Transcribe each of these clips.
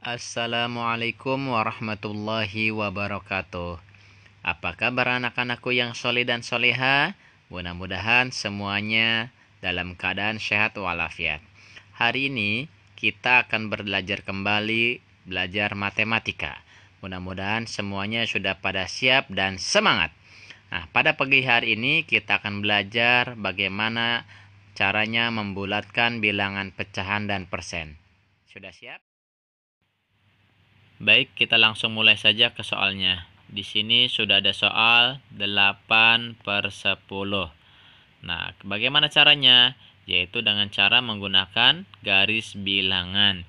Assalamualaikum warahmatullahi wabarakatuh. Apa kabar anak-anakku yang soleh dan soleha? Mudah-mudahan semuanya dalam keadaan sehat walafiat. Hari ini kita akan belajar kembali belajar matematika. Mudah-mudahan semuanya sudah pada siap dan semangat. Nah, pada pagi hari ini kita akan belajar bagaimana caranya membulatkan bilangan pecahan dan persen. Sudah siap? Baik, kita langsung mulai saja ke soalnya. Di sini sudah ada soal 8/10. Nah, bagaimana caranya? Yaitu dengan cara menggunakan garis bilangan.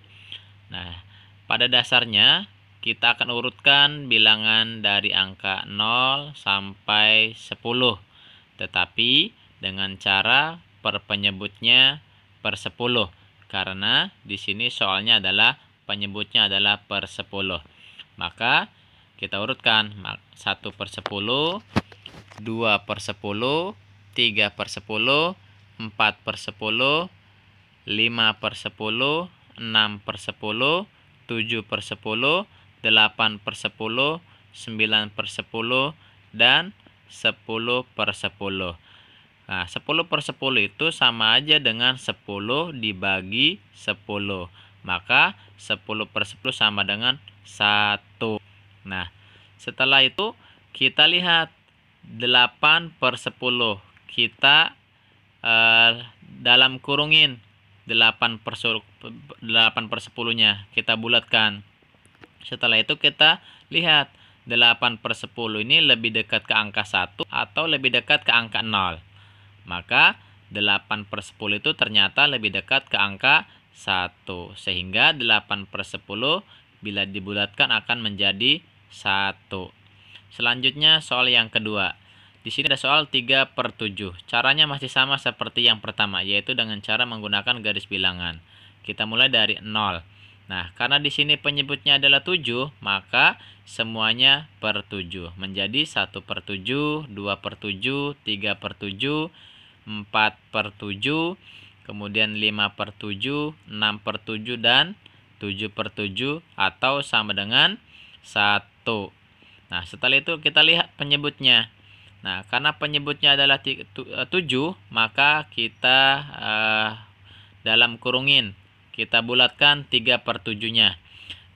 Nah, pada dasarnya kita akan urutkan bilangan dari angka 0 sampai 10. Tetapi dengan cara per penyebutnya per 10. Karena di sini soalnya adalah penyebutnya adalah per 10. Maka kita urutkan 1/10, 2/10, 3/10, 4/10, 5/10, 6/10, 7/10, 8/10, 9/10, dan 10/10. Nah, 10/10 itu sama aja dengan 10 dibagi 10. Maka 10/10 sama dengan 1. Nah, setelah itu kita lihat 8/10. Kita dalam kurungin 8/10-nya. Kita bulatkan. Setelah itu kita lihat 8/10 ini lebih dekat ke angka 1 atau lebih dekat ke angka 0. Maka 8/10 itu ternyata lebih dekat ke angka 1. Sehingga 8/10 bila dibulatkan akan menjadi 1. Selanjutnya soal yang kedua. Di sini ada soal 3/7. Caranya masih sama seperti yang pertama, yaitu dengan cara menggunakan garis bilangan. Kita mulai dari 0. Nah, karena di sini penyebutnya adalah 7, maka semuanya per 7. Menjadi 1/7, 2/7, 3/7, 4/7, kemudian 5/7, 6/7, dan 7/7 atau sama dengan 1. Nah, setelah itu kita lihat penyebutnya. Nah, karena penyebutnya adalah 7, maka kita dalam kurungin. Kita bulatkan 3/7-nya.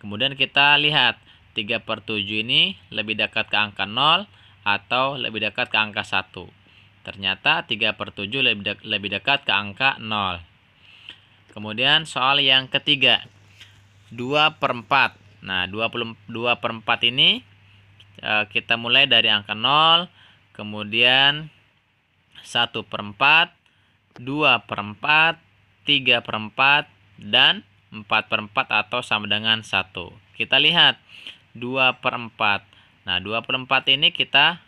Kemudian kita lihat 3/7 ini lebih dekat ke angka 0 atau lebih dekat ke angka 1. Ternyata 3/7 lebih dekat ke angka 0. Kemudian soal yang ketiga. 2/4. Nah, 2/4 ini kita mulai dari angka 0, kemudian 1/4, 2/4, 3/4, dan 4/4 atau sama dengan 1. Kita lihat 2/4. Nah, 2/4 ini kita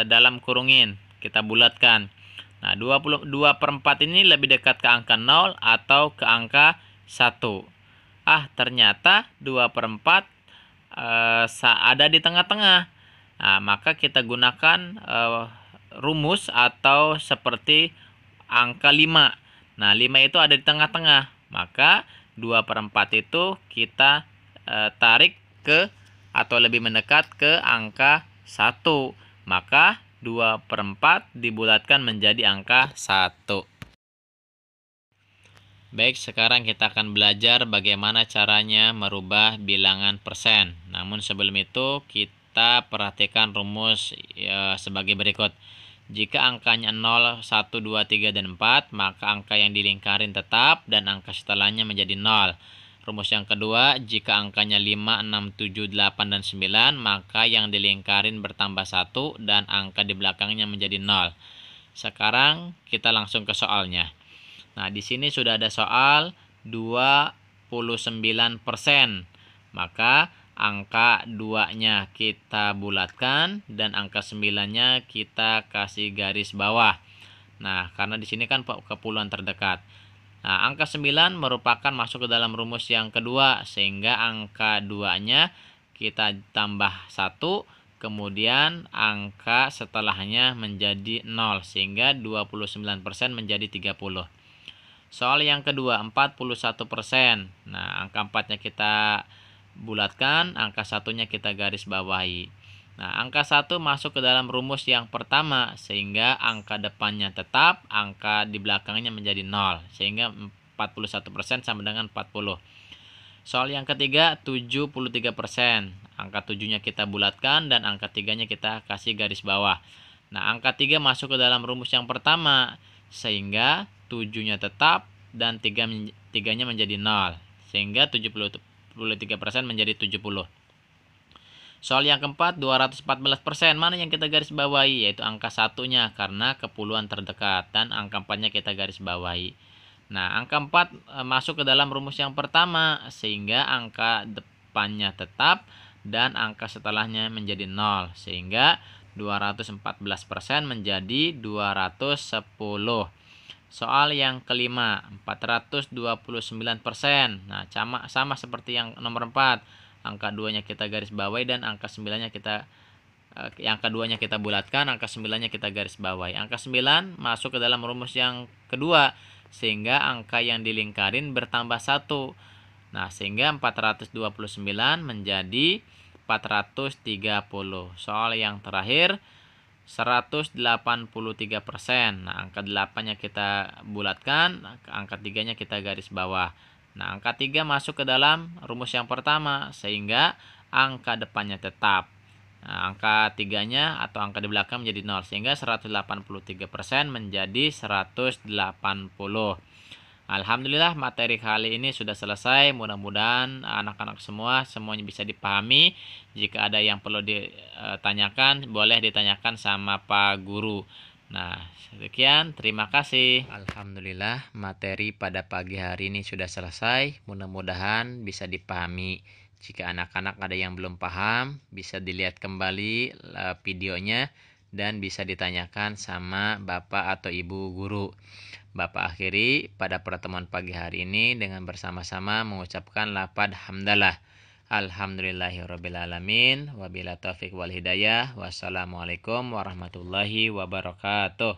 dalam kurungin, kita bulatkan. Nah, 2/4 ini lebih dekat ke angka 0 atau ke angka 1. Ternyata 2/4 ada di tengah-tengah. Nah, maka kita gunakan rumus atau seperti angka 5. Nah, 5 itu ada di tengah-tengah. Maka 2/4 itu kita tarik ke atau lebih mendekat ke angka 1. Maka 2/4 dibulatkan menjadi angka 1. Baik, sekarang kita akan belajar bagaimana caranya merubah bilangan persen. Namun sebelum itu kita perhatikan rumus sebagai berikut. Jika angkanya 0, 1, 2, 3, dan 4, maka angka yang dilingkarin tetap dan angka setelahnya menjadi 0. Rumus yang kedua, jika angkanya 5, 6, 7, 8, dan 9, maka yang dilingkarin bertambah 1 dan angka di belakangnya menjadi 0. Sekarang kita langsung ke soalnya. Nah, di sini sudah ada soal 29%. Maka angka 2-nya kita bulatkan dan angka 9-nya kita kasih garis bawah. Nah, karena di sini kan kepuluhan terdekat. Nah, angka 9 merupakan masuk ke dalam rumus yang kedua, sehingga angka 2-nya kita tambah 1, kemudian angka setelahnya menjadi 0, sehingga 29% menjadi 30. Soal yang kedua, 41%. Nah, angka 4-nya kita bulatkan, angka 1-nya kita garis bawahi. Nah, angka 1 masuk ke dalam rumus yang pertama, sehingga angka depannya tetap, angka di belakangnya menjadi 0, sehingga 41% sama dengan 40. Soal yang ketiga, 73%. Angka 7-nya kita bulatkan dan angka 3-nya kita kasih garis bawah. Nah, angka 3 masuk ke dalam rumus yang pertama, sehingga 7-nya tetap dan 3-nya menjadi 0. Sehingga 73% menjadi 70. Soal yang keempat, 214%. Mana yang kita garis bawahi? Yaitu angka 1-nya karena kepuluhan terdekat. Dan angka 4-nya kita garis bawahi. Nah, angka 4 masuk ke dalam rumus yang pertama, sehingga angka depannya tetap dan angka setelahnya menjadi 0, sehingga 214% menjadi 210. Soal yang kelima, 429%. Nah, sama seperti yang nomor 4. Angka 2-nya kita garis bawahi dan angka 9-nya kita angka 2-nya kita bulatkan, angka 9-nya kita garis bawahi. Angka 9 masuk ke dalam rumus yang kedua, sehingga angka yang dilingkarin bertambah 1. Nah, sehingga 429 menjadi 430. Soal yang terakhir, 183%. Nah, angka 8-nya kita bulatkan, angka 3-nya kita garis bawah. Nah, angka 3 masuk ke dalam rumus yang pertama, sehingga angka depannya tetap. Nah, angka 3-nya atau angka di belakang menjadi 0, sehingga 183% menjadi 180. Alhamdulillah, materi kali ini sudah selesai. Mudah-mudahan anak-anak semuanya bisa dipahami. Jika ada yang perlu ditanyakan, boleh ditanyakan sama Pak Guru. Nah, sekian, terima kasih. Alhamdulillah, materi pada pagi hari ini sudah selesai. Mudah-mudahan bisa dipahami. Jika anak-anak ada yang belum paham, bisa dilihat kembali videonya dan bisa ditanyakan sama Bapak atau Ibu Guru. Bapak akhiri pada pertemuan pagi hari ini dengan bersama-sama mengucapkan lafaz hamdalah. Alhamdulillahirrabbilalamin. Wabila taufiq wal hidayah. Wassalamualaikum warahmatullahi wabarakatuh.